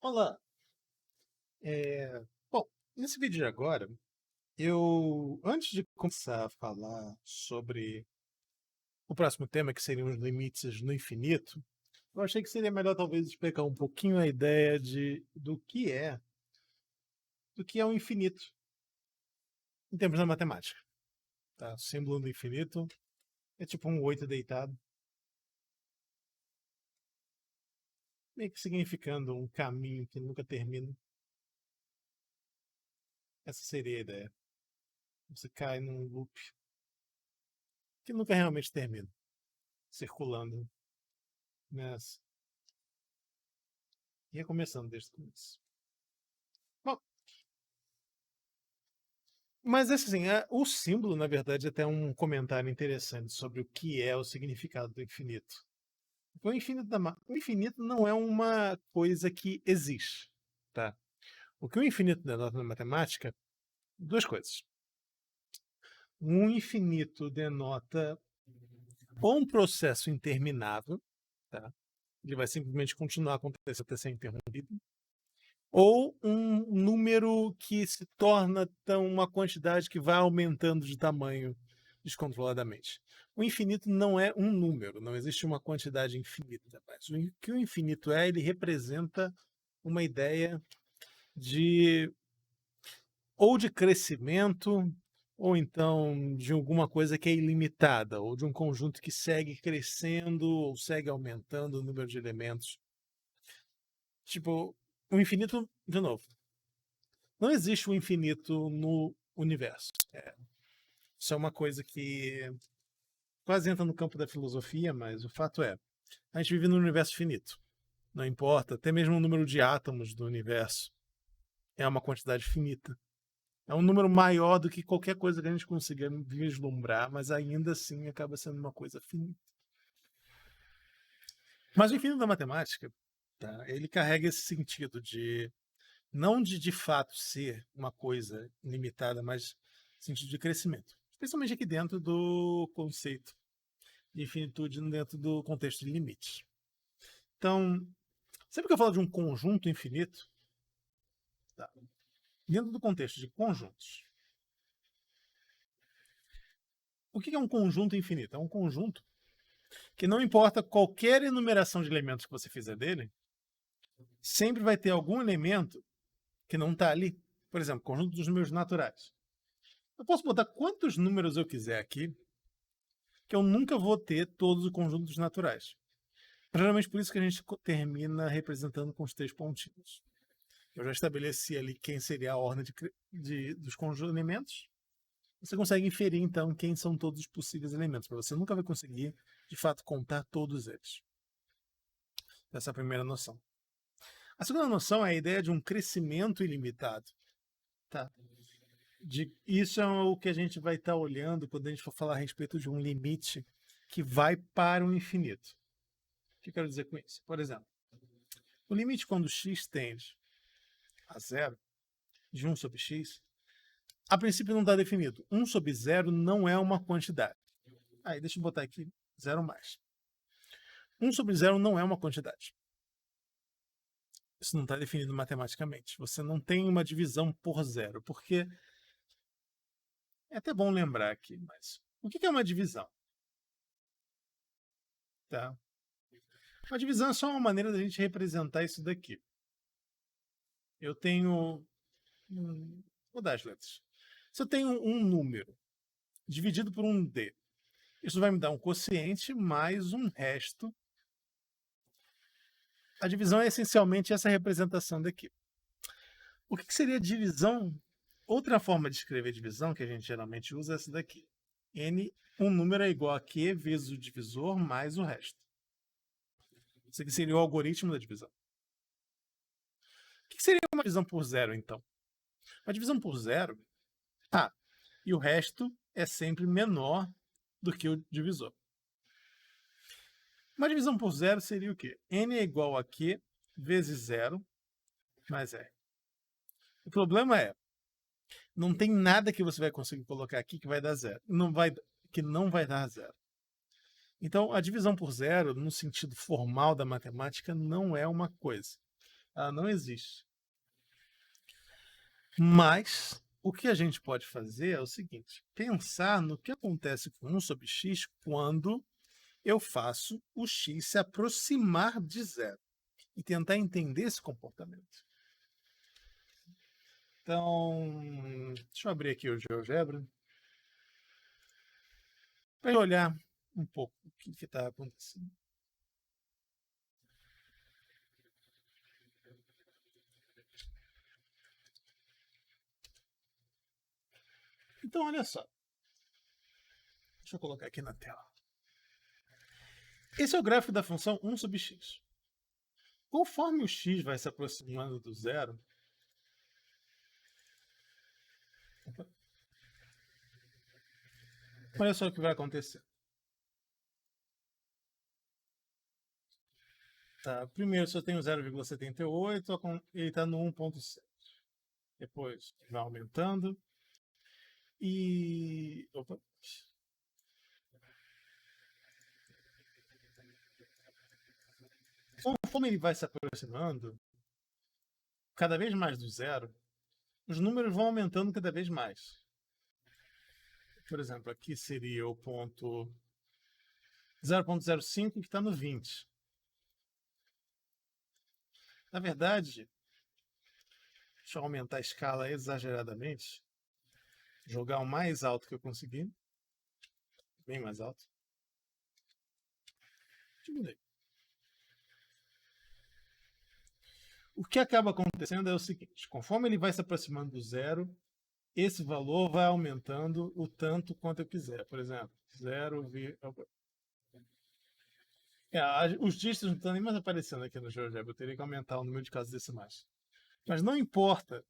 Olá. Bom, nesse vídeo de agora, antes de começar a falar sobre o próximo tema, que seriam os limites no infinito, eu achei que seria melhor talvez explicar um pouquinho a ideia do que é o infinito em termos da matemática. Tá? O símbolo do infinito é tipo um 8 deitado, meio que significando um caminho que nunca termina. Essa seria a ideia. Você cai num loop que nunca realmente termina, circulando nessa. E recomeçando desde o começo. Bom, mas assim, o símbolo, na verdade, é até um comentário interessante sobre o que é o significado do infinito. Porque o infinito não é uma coisa que existe, tá? O que o infinito denota na matemática, duas coisas. Um infinito denota ou um processo interminável, tá? Ele vai simplesmente continuar acontecendo até ser interrompido, ou um número que se torna uma quantidade que vai aumentando de tamanho descontroladamente. O infinito não é um número, não existe uma quantidade infinita. Mas o que o infinito é, ele representa uma ideia de ou de crescimento, ou então de alguma coisa que é ilimitada, ou de um conjunto que segue crescendo ou segue aumentando o número de elementos. Tipo, o infinito, de novo, não existe o infinito no universo. Isso é uma coisa que quase entra no campo da filosofia, mas o fato é, a gente vive num universo finito. Não importa, até mesmo o número de átomos do universo é uma quantidade finita. É um número maior do que qualquer coisa que a gente consiga vislumbrar, mas ainda assim acaba sendo uma coisa finita. Mas o infinito da matemática, tá, ele carrega esse sentido de não de fato ser uma coisa limitada, mas sentido de crescimento. Especialmente aqui dentro do conceito de infinitude, dentro do contexto de limites. Então, sempre que eu falo de um conjunto infinito, tá, dentro do contexto de conjuntos, o que é um conjunto infinito? É um conjunto que não importa qualquer enumeração de elementos que você fizer dele, sempre vai ter algum elemento que não está ali. Por exemplo, conjunto dos números naturais. Eu posso botar quantos números eu quiser aqui, que eu nunca vou ter todos os conjuntos naturais. Geralmente por isso que a gente termina representando com os 3 pontinhos. Eu já estabeleci ali quem seria a ordem dos conjuntos de elementos. Você consegue inferir, então, quem são todos os possíveis elementos, mas você nunca vai conseguir, de fato, contar todos eles. Essa é a primeira noção. A segunda noção é a ideia de um crescimento ilimitado. Tá? Isso é o que a gente vai estar olhando quando a gente for falar a respeito de um limite que vai para o infinito. O que eu quero dizer com isso? Por exemplo, o limite quando x tende a zero, de 1 sobre x, a princípio não está definido. 1 sobre 0 não é uma quantidade. Aí, deixa eu botar aqui 0 mais. 1 sobre 0 não é uma quantidade. Isso não está definido matematicamente. Você não tem uma divisão por zero, porque é até bom lembrar aqui, mas o que é uma divisão? Tá? Uma divisão é só uma maneira da gente representar isso daqui. Eu tenho. Vou dar as letras. Se eu tenho um número dividido por um D, isso vai me dar um quociente mais um resto. A divisão é essencialmente essa representação daqui. O que seria divisão? Outra forma de escrever divisão que a gente geralmente usa é essa daqui. N, um número é igual a Q vezes o divisor mais o resto. Isso aqui seria o algoritmo da divisão. O que seria uma divisão por zero, então? Uma divisão por zero, e o resto é sempre menor do que o divisor. Uma divisão por zero seria o quê? N é igual a Q vezes zero mais R. O problema é, não tem nada que você vai conseguir colocar aqui que vai dar zero. Que não vai dar zero. Então, a divisão por zero, no sentido formal da matemática, não é uma coisa. Ela não existe. Mas o que a gente pode fazer é o seguinte: pensar no que acontece com 1 sobre x quando eu faço o x se aproximar de zero e tentar entender esse comportamento. Então, deixa eu abrir aqui o GeoGebra para olhar um pouco o que está acontecendo. Então, olha só. Deixa eu colocar aqui na tela. Esse é o gráfico da função 1 sobre x. Conforme o x vai se aproximando do zero, olha só o que vai acontecer. Tá, primeiro, se eu tenho 0,78, ele está no 1,7. Depois vai aumentando. E. Opa. Conforme ele vai se aproximando cada vez mais do zero, os números vão aumentando cada vez mais. Por exemplo, aqui seria o ponto 0,05 que está no 20. Na verdade, deixa eu aumentar a escala exageradamente, jogar o mais alto que eu conseguir, bem mais alto. Diminuir. O que acaba acontecendo é o seguinte: conforme ele vai se aproximando do zero, esse valor vai aumentando o tanto quanto eu quiser. Por exemplo, 0, os dígitos não estão nem mais aparecendo aqui no GeoGebra. Eu teria que aumentar o número de casas decimais. Mas não importa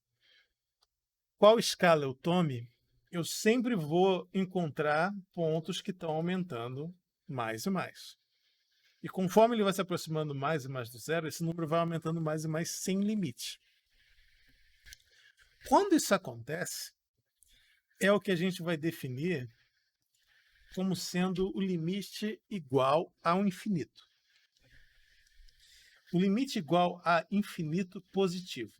qual escala eu tome, eu sempre vou encontrar pontos que estão aumentando mais e mais. E conforme ele vai se aproximando mais e mais do zero, esse número vai aumentando mais e mais sem limite. Quando isso acontece, é o que a gente vai definir como sendo o limite igual ao infinito. O limite igual a infinito positivo.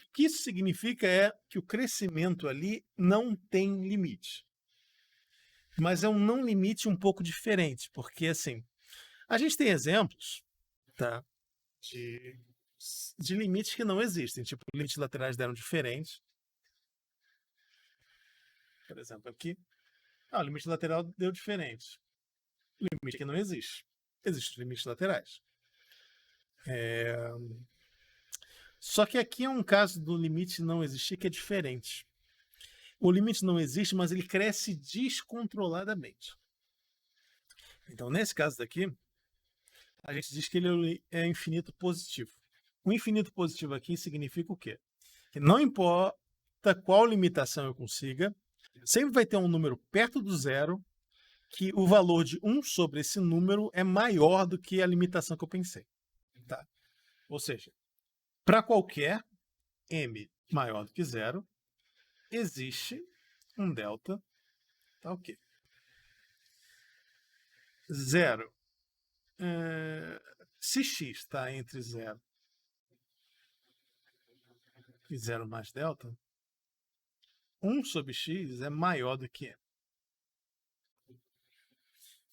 O que isso significa é que o crescimento ali não tem limite. Mas é um não limite um pouco diferente, porque assim, a gente tem exemplos, tá, de limites que não existem, tipo, limites laterais deram diferentes. Por exemplo, aqui, o limite lateral deu diferente. O limite aqui não existe. Existem limites laterais. Só que aqui é um caso do limite não existir que é diferente. O limite não existe, mas ele cresce descontroladamente. Então, nesse caso daqui, a gente diz que ele é infinito positivo. O infinito positivo aqui significa o quê? Que não importa qual limitação eu consiga, sempre vai ter um número perto do zero que o valor de 1 sobre esse número é maior do que a limitação que eu pensei. Tá? Ou seja, para qualquer m maior do que zero, existe um delta, tá ok. Zero. Se x está entre 0 e 0 mais delta, 1 sobre x é maior do que m.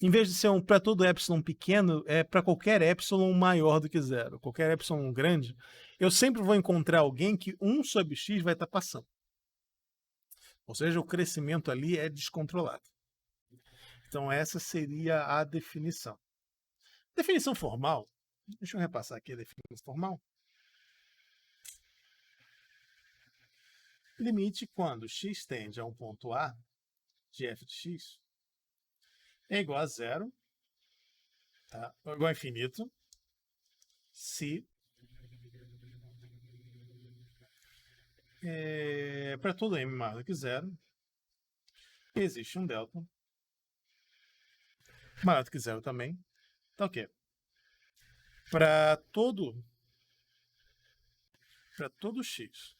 Em vez de ser um para todo epsilon pequeno, é para qualquer epsilon maior do que zero. Qualquer epsilon grande, eu sempre vou encontrar alguém que 1 sobre x vai estar passando. Ou seja, o crescimento ali é descontrolado. Então essa seria a definição. Definição formal, deixa eu repassar aqui a definição formal. Limite quando x tende a um ponto A de f de x é igual a zero, tá? Igual a infinito, se para todo m maior do que zero, existe um delta maior do que zero também. Tá ok. Para todo x,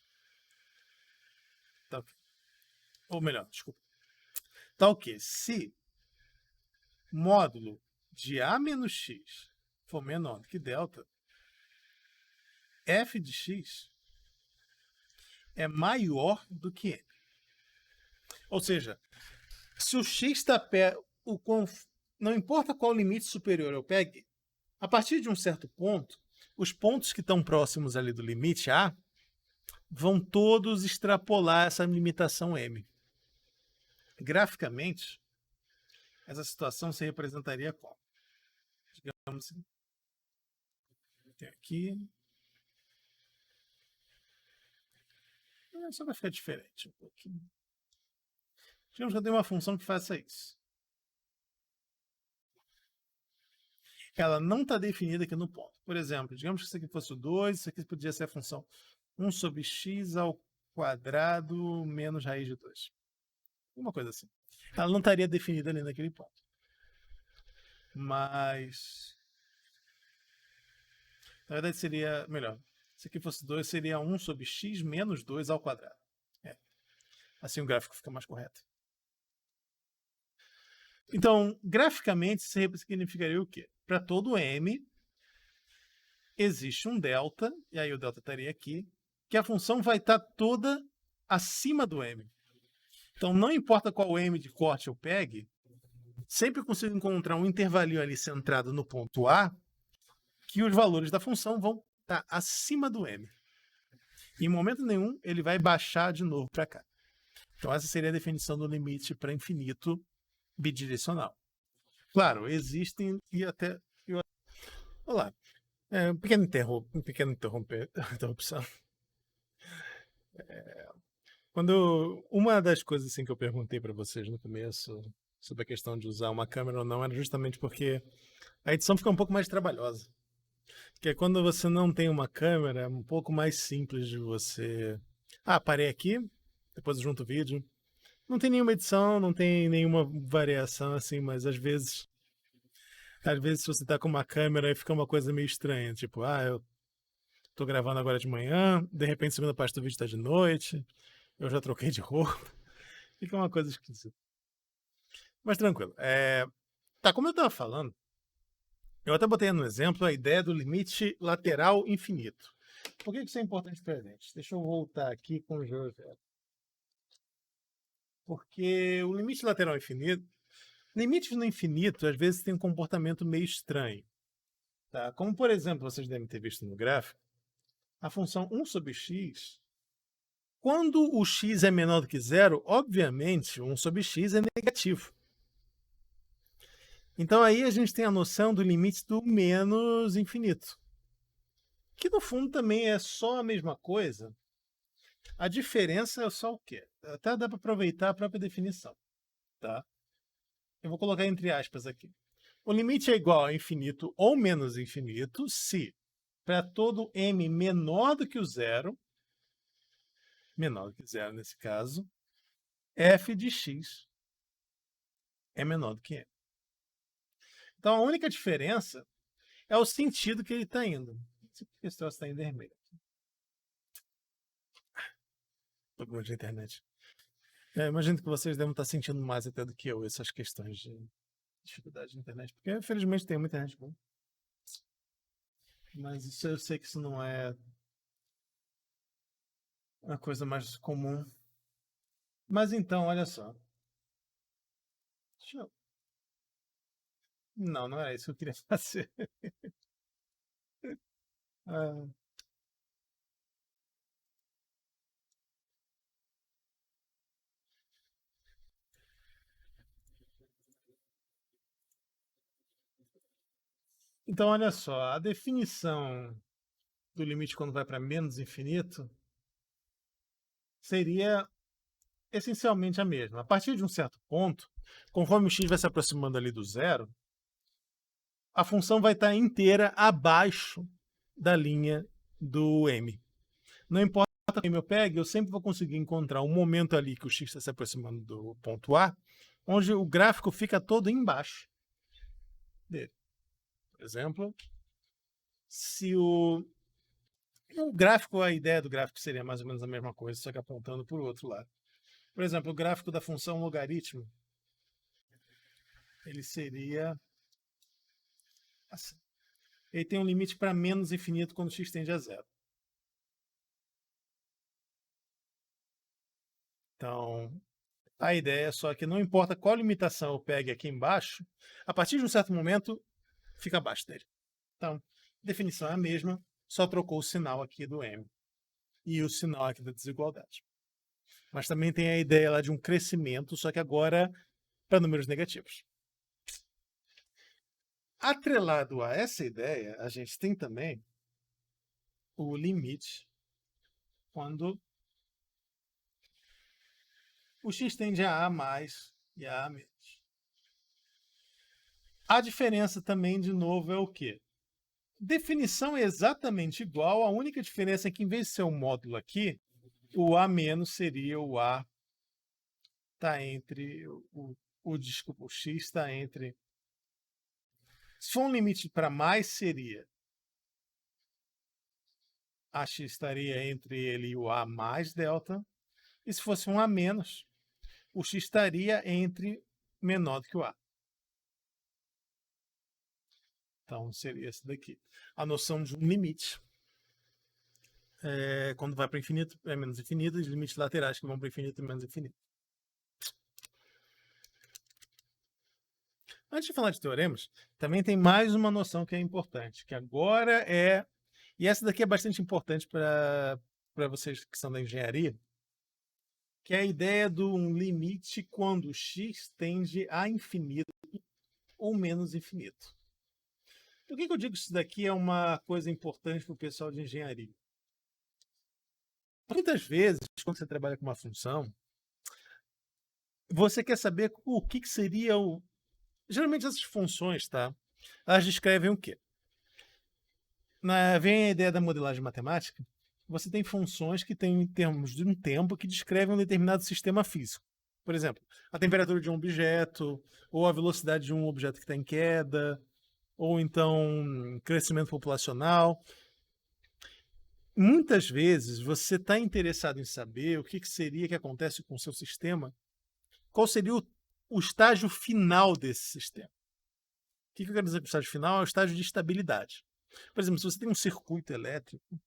tá ok. Ou melhor, desculpa. Tá ok. Se módulo de A menos x for menor do que delta, f de x é maior do que n. Ou seja, se o x está perto, não importa qual limite superior eu pegue, a partir de um certo ponto, os pontos que estão próximos ali do limite A vão todos extrapolar essa limitação m. Graficamente, essa situação se representaria como? Digamos assim, tem aqui. Só vai ficar diferente um pouquinho. Digamos que eu tenho uma função que faça isso. Ela não está definida aqui no ponto. Por exemplo, digamos que isso aqui fosse o 2, isso aqui podia ser a função 1 sobre x ao quadrado menos raiz de 2. Uma coisa assim. Ela não estaria definida ali naquele ponto. Mas, na verdade, seria melhor. Se aqui fosse 2, seria 1 sobre x menos 2 ao quadrado. Assim o gráfico fica mais correto. Então, graficamente, isso significaria o quê? Para todo m, existe um delta, e aí o delta estaria aqui, que a função vai estar toda acima do m. Então, não importa qual m de corte eu pegue, sempre consigo encontrar um intervalinho ali centrado no ponto A, que os valores da função vão estar acima do m. Em momento nenhum, ele vai baixar de novo para cá. Então, essa seria a definição do limite para infinito bidirecional. Claro, existem e até... Olá, um pequeno interrupção. Uma das coisas assim, que eu perguntei para vocês no começo sobre a questão de usar uma câmera ou não era justamente porque a edição fica um pouco mais trabalhosa. Que é quando você não tem uma câmera, é um pouco mais simples de você... parei aqui, depois eu junto o vídeo. Não tem nenhuma edição, não tem nenhuma variação assim, mas às vezes se você tá com uma câmera aí fica uma coisa meio estranha, tipo, eu tô gravando agora de manhã, de repente a segunda parte do vídeo tá de noite, eu já troquei de roupa, fica uma coisa esquisita. Mas tranquilo. Como eu tava falando, eu até botei no exemplo a ideia do limite lateral infinito. Por que isso é importante pra gente? Deixa eu voltar aqui com o GeoGebra. Porque o limite lateral infinito, limites no infinito, às vezes tem um comportamento meio estranho. Tá? Como, por exemplo, vocês devem ter visto no gráfico, a função 1 sobre x, quando o x é menor do que zero, obviamente, 1 sobre x é negativo. Então aí a gente tem a noção do limite do menos infinito. Que no fundo também é só a mesma coisa. A diferença é só o quê? Até dá para aproveitar a própria definição. Tá? Eu vou colocar entre aspas aqui. O limite é igual a infinito ou menos infinito se, para todo m menor do que o zero, menor do que zero nesse caso, f de x é menor do que m. Então a única diferença é o sentido que ele está indo. Esse troço está em vermelho. Problema de internet. Imagino que vocês devem estar sentindo mais até do que eu essas questões de dificuldade de internet, porque infelizmente tem muita internet boa. Mas isso, eu sei que isso não é a coisa mais comum. Mas então, olha só. Não, não era isso que eu queria fazer. Ah, Então, olha só, a definição do limite quando vai para menos infinito seria essencialmente a mesma. A partir de um certo ponto, conforme o x vai se aproximando ali do zero, a função vai estar inteira abaixo da linha do m. Não importa o m eu pegue, eu sempre vou conseguir encontrar um momento ali que o x está se aproximando do ponto A, onde o gráfico fica todo embaixo dele. Por exemplo, se o gráfico, a ideia do gráfico seria mais ou menos a mesma coisa, só que apontando para o outro lado. Por exemplo, o gráfico da função logaritmo, ele seria assim. Ele tem um limite para menos infinito quando x tende a zero. Então, a ideia é só que não importa qual limitação eu pegue aqui embaixo, a partir de um certo momento, fica abaixo dele. Então, a definição é a mesma, só trocou o sinal aqui do M e o sinal aqui da desigualdade. Mas também tem a ideia lá de um crescimento, só que agora para números negativos. Atrelado a essa ideia, a gente tem também o limite quando o x tende a A mais e a A menos. A diferença também, de novo, é o quê? Definição é exatamente igual, a única diferença é que, em vez de ser um módulo aqui, o A menos seria o A está entre desculpa, o x está entre. Se for um limite para mais, seria AX estaria entre ele e o A mais delta. E se fosse um A menos, o X estaria entre menor do que o A. Então, seria esse daqui. A noção de um limite. Quando vai para o infinito, é menos infinito. Os limites laterais que vão para o infinito é menos infinito. Antes de falar de teoremas, também tem mais uma noção que é importante, que agora é... E essa daqui é bastante importante para vocês que são da engenharia, que é a ideia de um limite quando x tende a infinito ou menos infinito. Por que eu digo que isso daqui é uma coisa importante para o pessoal de engenharia? Muitas vezes, quando você trabalha com uma função, você quer saber o que seria o... Geralmente essas funções, tá? Elas descrevem o quê? Vem a ideia da modelagem matemática, você tem funções que têm termos de um tempo que descrevem um determinado sistema físico. Por exemplo, a temperatura de um objeto, ou a velocidade de um objeto que está em queda, ou então crescimento populacional. Muitas vezes você está interessado em saber o que seria que acontece com o seu sistema, qual seria o estágio final desse sistema. O que eu quero dizer com o estágio final? É o estágio de estabilidade. Por exemplo, se você tem um circuito elétrico,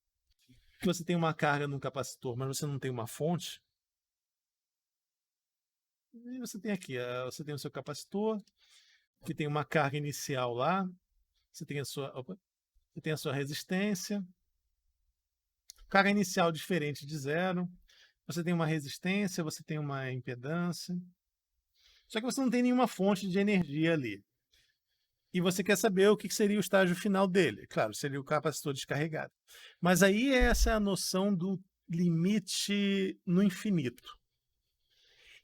você tem uma carga num capacitor, mas você não tem uma fonte, e você tem aqui, você tem o seu capacitor, que tem uma carga inicial lá, você tem a sua resistência, carga inicial diferente de zero, você tem uma resistência, você tem uma impedância, só que você não tem nenhuma fonte de energia ali. E você quer saber o que seria o estágio final dele. Claro, seria o capacitor descarregado. Mas aí essa é a noção do limite no infinito.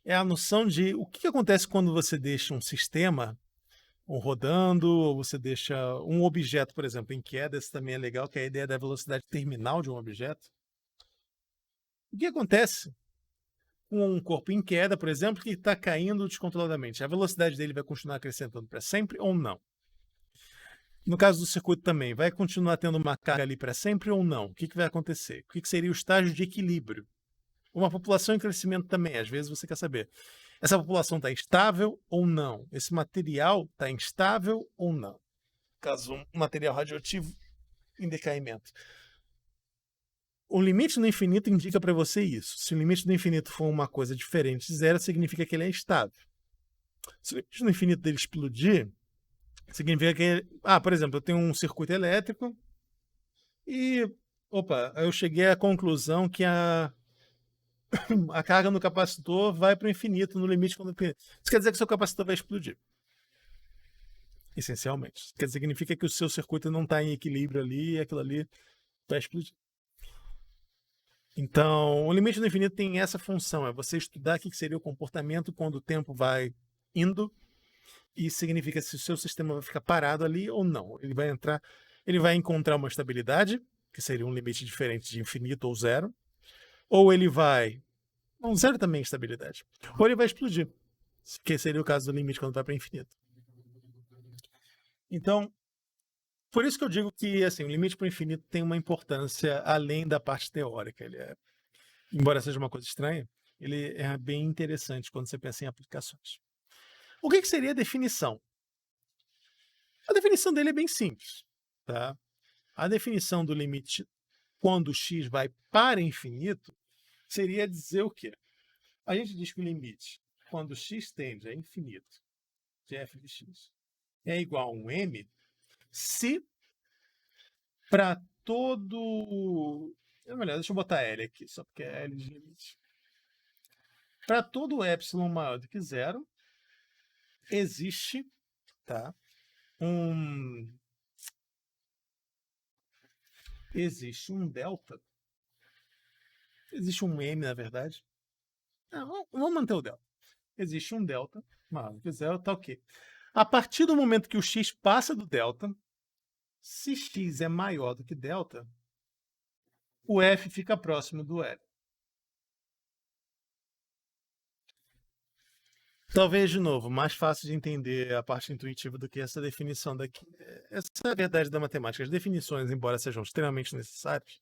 É a noção de o que acontece quando você deixa um sistema rodando, ou você deixa um objeto, por exemplo, em queda. Esse também é legal, que é a ideia da velocidade terminal de um objeto. O que acontece com um corpo em queda, por exemplo, que está caindo descontroladamente? A velocidade dele vai continuar acrescentando para sempre ou não? No caso do circuito também, vai continuar tendo uma carga ali para sempre ou não? O que vai acontecer? O que seria o estágio de equilíbrio? Uma população em crescimento também, às vezes você quer saber. Essa população está instável ou não? Esse material está instável ou não? Caso um material radioativo em decaimento. O limite no infinito indica para você isso. Se o limite do infinito for uma coisa diferente de zero, significa que ele é estável. Se o limite no infinito dele explodir, significa que... por exemplo, eu tenho um circuito elétrico e... eu cheguei à conclusão que a carga no capacitor vai para o infinito, no limite quando... Isso quer dizer que o seu capacitor vai explodir. Essencialmente. Isso significa que o seu circuito não está em equilíbrio ali e aquilo ali vai explodir. Então, o limite do infinito tem essa função, é você estudar o que seria o comportamento quando o tempo vai indo, e significa se o seu sistema vai ficar parado ali ou não. Ele vai encontrar uma estabilidade, que seria um limite diferente de infinito ou zero, ou ele vai... Não, zero também é estabilidade. Ou ele vai explodir, que seria o caso do limite quando vai para infinito. Então, por isso que eu digo que assim, o limite para o infinito tem uma importância além da parte teórica. Embora seja uma coisa estranha, ele é bem interessante quando você pensa em aplicações. O que seria a definição? A definição dele é bem simples. Tá? A definição do limite quando x vai para infinito seria dizer o quê? A gente diz que o limite, quando x tende a infinito de f de x é igual a um m, se para todo... Melhor, deixa eu botar L aqui, só porque é L de limite. Para todo epsilon maior do que zero, existe, tá, existe um delta, existe um m, na verdade. Não, vamos manter o delta. Existe um delta maior do que zero, tá ok. A partir do momento que o x passa do delta, se x é maior do que delta, o f fica próximo do L. Talvez, de novo, mais fácil de entender a parte intuitiva do que essa definição daqui. Essa é a verdade da matemática. As definições, embora sejam extremamente necessárias,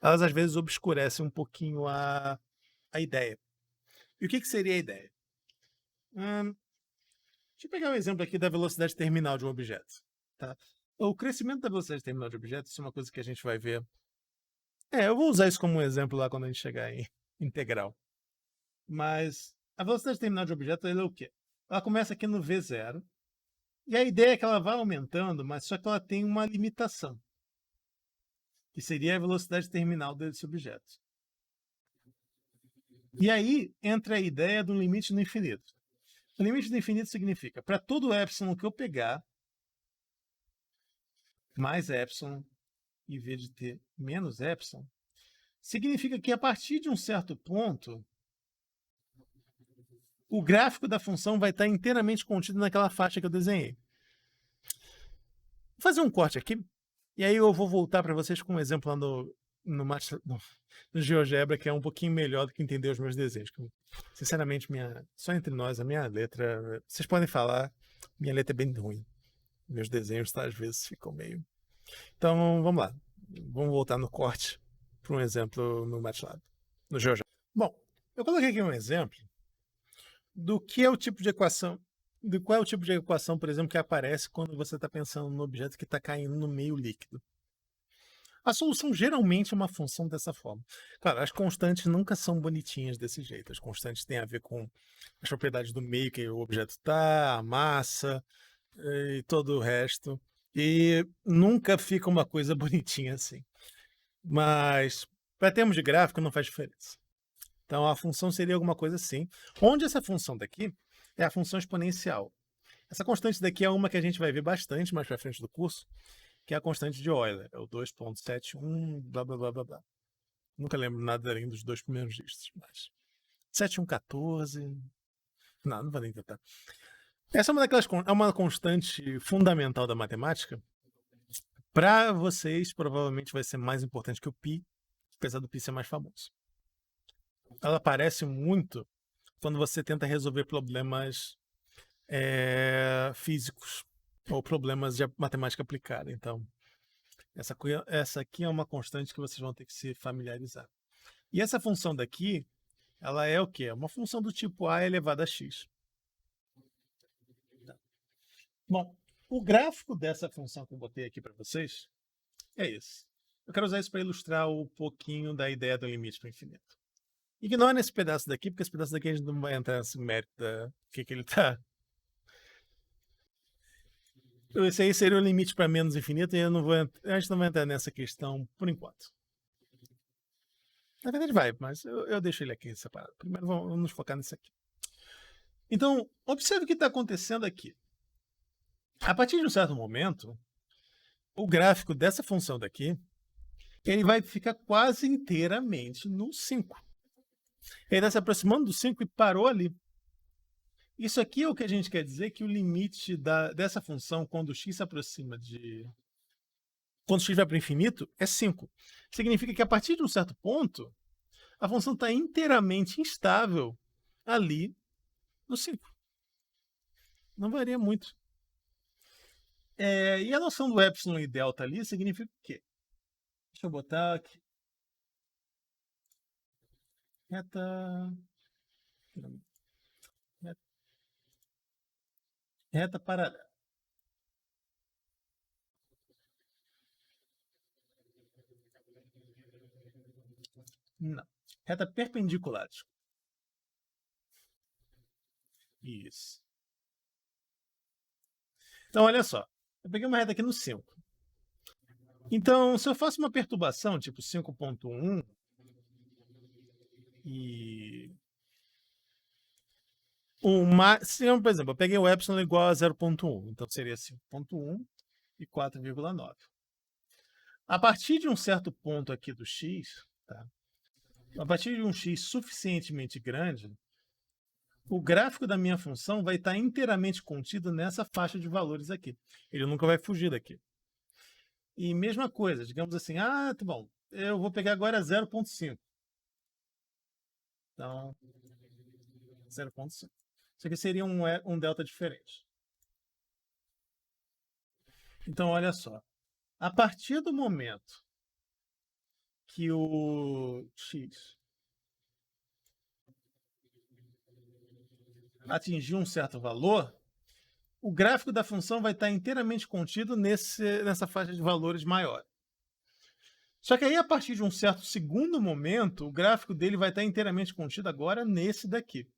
elas às vezes obscurecem um pouquinho a ideia. E o que seria a ideia? Deixa eu pegar um exemplo aqui da velocidade terminal de um objeto. Tá? O crescimento da velocidade terminal de objetos, isso é uma coisa que a gente vai ver. Eu vou usar isso como um exemplo lá quando a gente chegar em integral. Mas a velocidade terminal de objeto é o quê? Ela começa aqui no V0, e a ideia é que ela vai aumentando, mas só que ela tem uma limitação, que seria a velocidade terminal desse objeto. E aí entra a ideia do limite no infinito. O limite do infinito significa, para todo epsilon que eu pegar, mais epsilon, em vez de ter menos epsilon, significa que a partir de um certo ponto, o gráfico da função vai estar inteiramente contido naquela faixa que eu desenhei. Vou fazer um corte aqui, e aí eu vou voltar para vocês com um exemplo lá no GeoGebra, que é um pouquinho melhor do que entender os meus desenhos. Sinceramente, só entre nós, a minha letra, vocês podem falar, minha letra é bem ruim. Meus desenhos, tá, às vezes, ficam meio... Então, vamos lá. Vamos voltar no corte para um exemplo no MATLAB, no GeoGebra. Bom, eu coloquei aqui um exemplo do que é o tipo de equação, do qual é o tipo de equação, por exemplo, que aparece quando você está pensando no objeto que está caindo no meio líquido. A solução geralmente é uma função dessa forma. Claro, as constantes nunca são bonitinhas desse jeito. As constantes têm a ver com as propriedades do meio que o objeto está, a massa e todo o resto. E nunca fica uma coisa bonitinha assim. Mas, para termos de gráfico, não faz diferença. Então, a função seria alguma coisa assim. Onde essa função daqui é a função exponencial. Essa constante daqui é uma que a gente vai ver bastante mais para frente do curso, que é a constante de Euler, é o 2,71, blá, blá, blá, blá, blá. Nunca lembro nada além dos dois primeiros dígitos, mas... 7114... Não vou nem tentar. Essa é uma constante fundamental da matemática. Para vocês, provavelmente vai ser mais importante que o π, apesar do π ser mais famoso. Ela aparece muito quando você tenta resolver problemas físicos ou problemas de matemática aplicada. Então, essa aqui é uma constante que vocês vão ter que se familiarizar. E essa função daqui, ela é o quê? É uma função do tipo a elevado a x. Bom, o gráfico dessa função que eu botei aqui para vocês é esse. Eu quero usar isso para ilustrar um pouquinho da ideia do limite para o infinito. Ignora esse pedaço daqui, porque esse pedaço daqui a gente não vai entrar nesse mérito do que ele está. Esse aí seria o limite para menos infinito e a gente não vai entrar nessa questão por enquanto. Na verdade vai, mas eu deixo ele aqui separado. Primeiro vamos nos focar nisso aqui. Então, observe o que está acontecendo aqui. A partir de um certo momento, o gráfico dessa função daqui, ele vai ficar quase inteiramente no 5. Ele está se aproximando do 5 e parou ali. Isso aqui é o que a gente quer dizer que o limite dessa função, quando x se aproxima de... Quando x vai para o infinito, é 5. Significa que a partir de um certo ponto, a função está inteiramente instável ali no 5. Não varia muito. E a noção do epsilon e delta ali significa o quê? Deixa eu botar aqui. Reta paralela. Não. Reta perpendicular. Isso. Então, olha só. Eu peguei uma reta aqui no 5. Então, se eu faço uma perturbação, tipo 5.1, e por exemplo, eu peguei o epsilon igual a 0.1, então seria 5.1 e 4,9. A partir de um certo ponto aqui do x, tá? A partir de um x suficientemente grande, o gráfico da minha função vai estar inteiramente contido nessa faixa de valores aqui. Ele nunca vai fugir daqui. E mesma coisa, digamos assim, tá bom, eu vou pegar agora 0.5. Então, 0.5. Isso aqui seria um delta diferente. Então, olha só. A partir do momento que o x atingir um certo valor, o gráfico da função vai estar inteiramente contido nessa faixa de valores maior. Só que aí, a partir de um certo segundo momento, o gráfico dele vai estar inteiramente contido agora nesse daqui.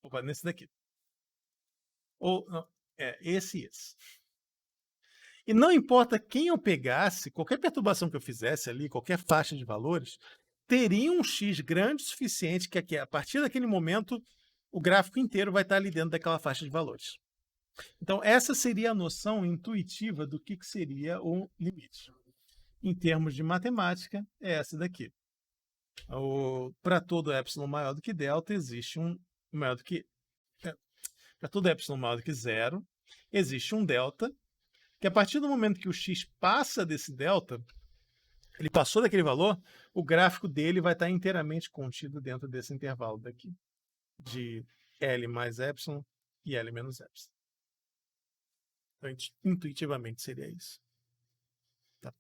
Opa, nesse daqui. Ou, não, esse e esse. E não importa quem eu pegasse, qualquer perturbação que eu fizesse ali, qualquer faixa de valores, teria um x grande o suficiente que aqui, a partir daquele momento, o gráfico inteiro vai estar ali dentro daquela faixa de valores. Então, essa seria a noção intuitiva do que seria o limite. Em termos de matemática, é essa daqui. Para todo epsilon maior do que delta, existe um maior do que... Para todo epsilon maior do que zero, existe um delta, que a partir do momento que o x passa desse delta, ele passou daquele valor, o gráfico dele vai estar inteiramente contido dentro desse intervalo daqui, de L mais epsilon e L menos epsilon. Então, intuitivamente seria isso. Tá?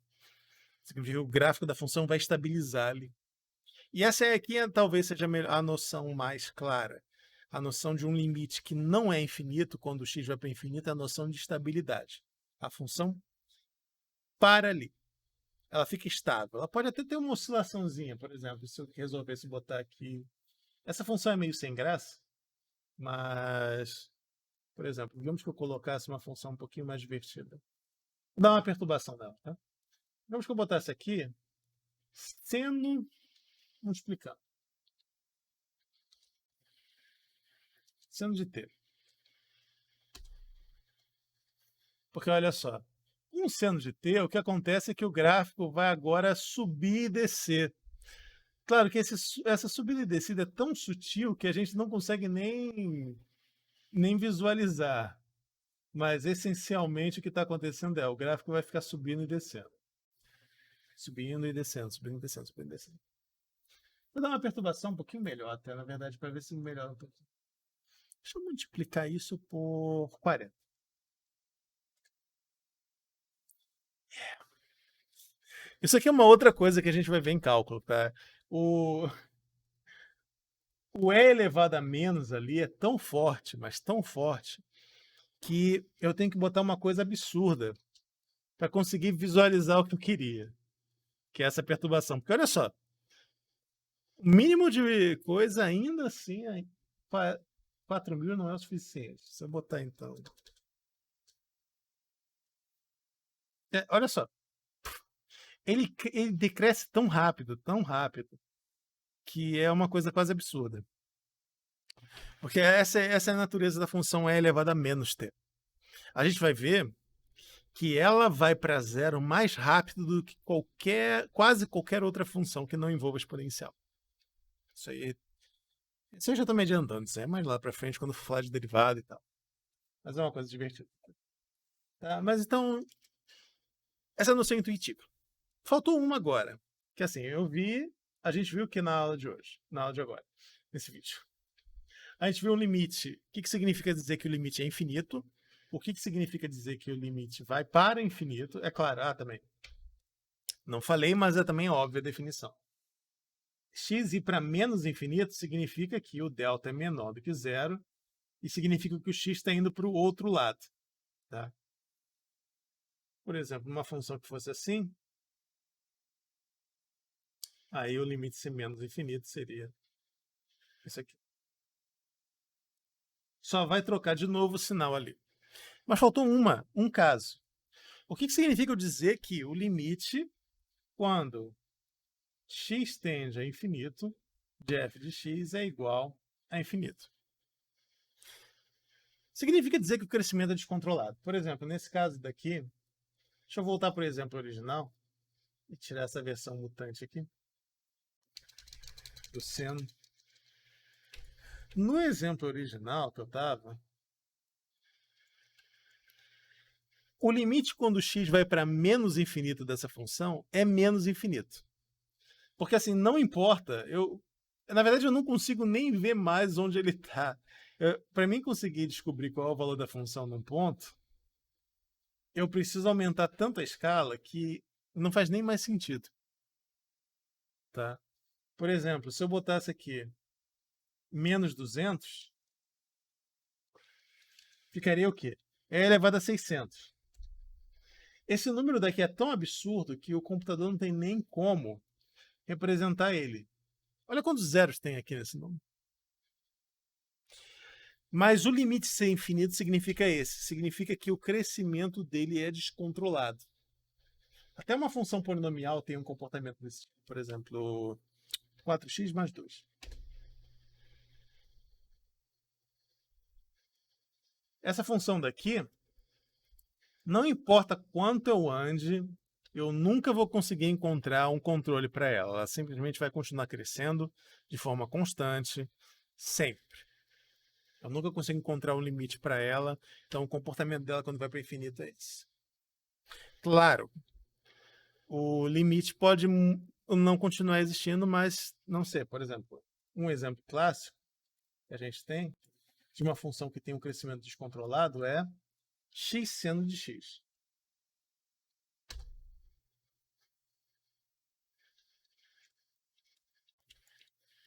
O gráfico da função vai estabilizar ali. E essa aqui talvez seja a noção mais clara. A noção de um limite que não é infinito, quando o x vai para infinito, é a noção de estabilidade. A função para ali. Ela fica estável. Ela pode até ter uma oscilaçãozinha, por exemplo, se eu resolvesse botar aqui. Essa função é meio sem graça, mas, por exemplo, digamos que eu colocasse uma função um pouquinho mais divertida. Vou dar uma perturbação nela, tá? Digamos que eu botasse aqui seno multiplicando. Seno de t. Porque olha só, com o seno de t, o que acontece é que o gráfico vai agora subir e descer. Claro que essa subida e descida é tão sutil que a gente não consegue nem visualizar. Mas essencialmente o que está acontecendo é o gráfico vai ficar subindo e descendo. Subindo e descendo, subindo e descendo, subindo e descendo. Vou dar uma perturbação um pouquinho melhor até, na verdade, para ver se melhora um pouquinho. Deixa eu multiplicar isso por 40. Isso aqui é uma outra coisa que a gente vai ver em cálculo, tá? O e elevado a menos ali é tão forte, mas tão forte, que eu tenho que botar uma coisa absurda para conseguir visualizar o que eu queria, que é essa perturbação. Porque olha só, o mínimo de coisa ainda assim, 4.000 não é o suficiente. Se eu botar então... olha só, ele decresce tão rápido, que é uma coisa quase absurda. Porque essa é a natureza da função e elevado a menos t. A gente vai ver que ela vai para zero mais rápido do que quase qualquer outra função que não envolva exponencial. Isso aí eu já estou me adiantando, isso é mais lá para frente quando for falar de derivada e tal. Mas é uma coisa divertida. Tá? Mas então, essa é a noção intuitiva. Faltou uma agora, que assim, a gente viu que na aula de hoje, na aula de agora, nesse vídeo. A gente viu um limite. O que significa dizer que o limite é infinito? O que significa dizer que o limite vai para infinito? É claro, também. Não falei, mas é também óbvia a definição. X ir para menos infinito significa que o delta é menor do que zero e significa que o x está indo para o outro lado. Tá? Por exemplo, uma função que fosse assim, aí o limite ser menos infinito seria isso aqui. Só vai trocar de novo o sinal ali. Mas faltou um caso. O que significa eu dizer que o limite, quando x tende a infinito, de f de x é igual a infinito? Significa dizer que o crescimento é descontrolado. Por exemplo, nesse caso daqui, deixa eu voltar para o exemplo original e tirar essa versão mutante aqui do seno. No exemplo original que eu estava, o limite quando x vai para menos infinito dessa função é menos infinito. Porque assim, não importa, na verdade eu não consigo nem ver mais onde ele está. Para mim conseguir descobrir qual é o valor da função num ponto, eu preciso aumentar tanto a escala que não faz nem mais sentido. Tá? Por exemplo, se eu botasse aqui menos 200, ficaria o quê? É elevado a 600. Esse número daqui é tão absurdo que o computador não tem nem como representar ele. Olha quantos zeros tem aqui nesse número. Mas o limite ser infinito significa esse. Significa que o crescimento dele é descontrolado. Até uma função polinomial tem um comportamento desse tipo. Por exemplo, 4x mais 2. Essa função daqui, não importa quanto eu ande, eu nunca vou conseguir encontrar um controle para ela. Ela simplesmente vai continuar crescendo de forma constante, sempre. Eu nunca consigo encontrar um limite para ela. Então, o comportamento dela quando vai para o infinito é esse. Claro, o limite pode não continuar existindo, mas não sei. Por exemplo, um exemplo clássico que a gente tem de uma função que tem um crescimento descontrolado é x seno de x.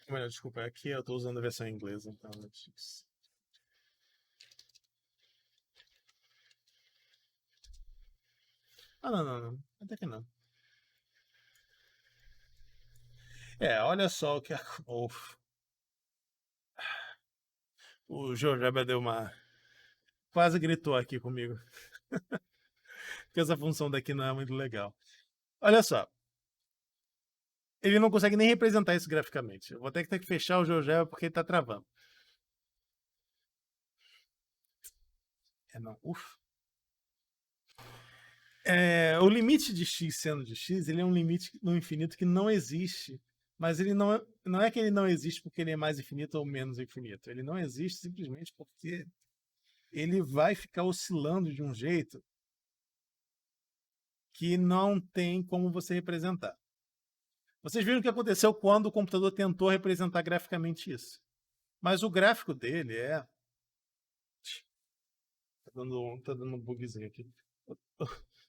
Melhor, desculpa, aqui eu estou usando a versão em inglês, então é x. Ah, não. Até que não. Olha só o que o GeoGebra deu uma... Quase gritou aqui comigo. Porque essa função daqui não é muito legal. Olha só. Ele não consegue nem representar isso graficamente. Eu vou ter que fechar o GeoGebra porque ele está travando. Não. Ufa. O limite de x seno de x, ele é um limite no infinito que não existe. Mas ele não é que ele não existe porque ele é mais infinito ou menos infinito. Ele não existe simplesmente porque ele vai ficar oscilando de um jeito que não tem como você representar. Vocês viram o que aconteceu quando o computador tentou representar graficamente isso. Mas o gráfico dele é... Tá dando um bugzinho aqui.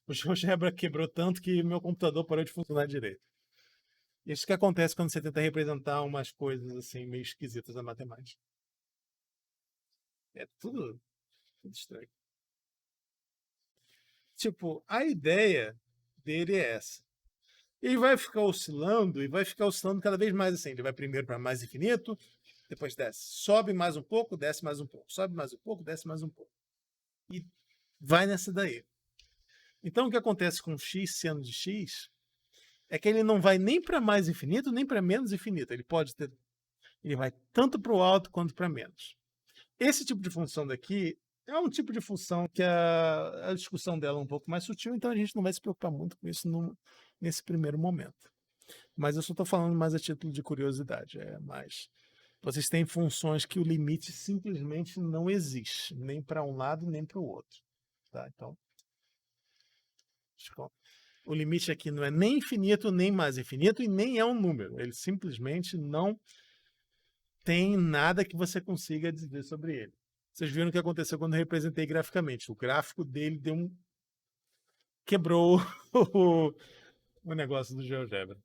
O GeoGebra quebrou tanto que meu computador parou de funcionar direito. Isso que acontece quando você tenta representar umas coisas assim meio esquisitas na matemática. É tudo estranho. Tipo, a ideia dele é essa. Ele vai ficar oscilando e vai ficar oscilando cada vez mais assim. Ele vai primeiro para mais infinito, depois desce. Sobe mais um pouco, desce mais um pouco. Sobe mais um pouco, desce mais um pouco. E vai nessa daí. Então o que acontece com x seno de x é que ele não vai nem para mais infinito, nem para menos infinito. Ele vai tanto para o alto quanto para menos. Esse tipo de função daqui é um tipo de função que a discussão dela é um pouco mais sutil, então a gente não vai se preocupar muito com isso nesse primeiro momento. Mas eu só estou falando mais a título de curiosidade. Mas vocês têm funções que o limite simplesmente não existe, nem para um lado nem para o outro. Tá? Então, o limite aqui não é nem infinito, nem mais infinito, e nem é um número. Ele simplesmente não tem nada que você consiga dizer sobre ele. Vocês viram o que aconteceu quando eu representei graficamente. O gráfico dele quebrou o negócio do GeoGebra.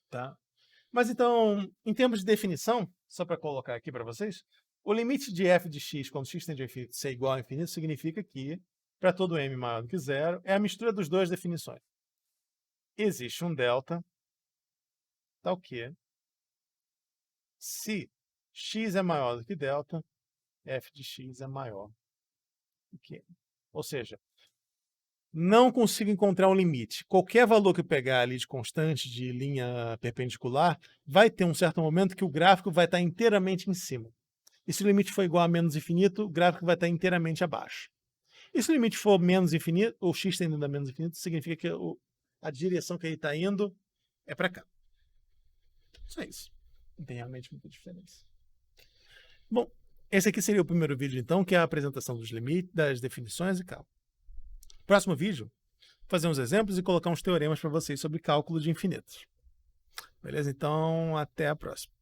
Tá? Mas então, em termos de definição, só para colocar aqui para vocês, o limite de f de x, quando x tende a infinito, ser igual a infinito, significa que, para todo m maior do que zero, é a mistura das duas definições. Existe um delta, tal que, se x é maior do que delta, f de x é maior do que n. Ou seja, não consigo encontrar um limite. Qualquer valor que eu pegar ali de constante, de linha perpendicular, vai ter um certo momento que o gráfico vai estar inteiramente em cima. E se o limite for igual a menos infinito, o gráfico vai estar inteiramente abaixo. E se o limite for menos infinito, ou x tendendo a menos infinito, significa que a direção que ele está indo é para cá. Só isso. Não tem realmente muita diferença. Bom, esse aqui seria o primeiro vídeo, então, que é a apresentação dos limites, das definições e cálculo. Próximo vídeo, fazer uns exemplos e colocar uns teoremas para vocês sobre cálculo de infinitos. Beleza? Então, até a próxima.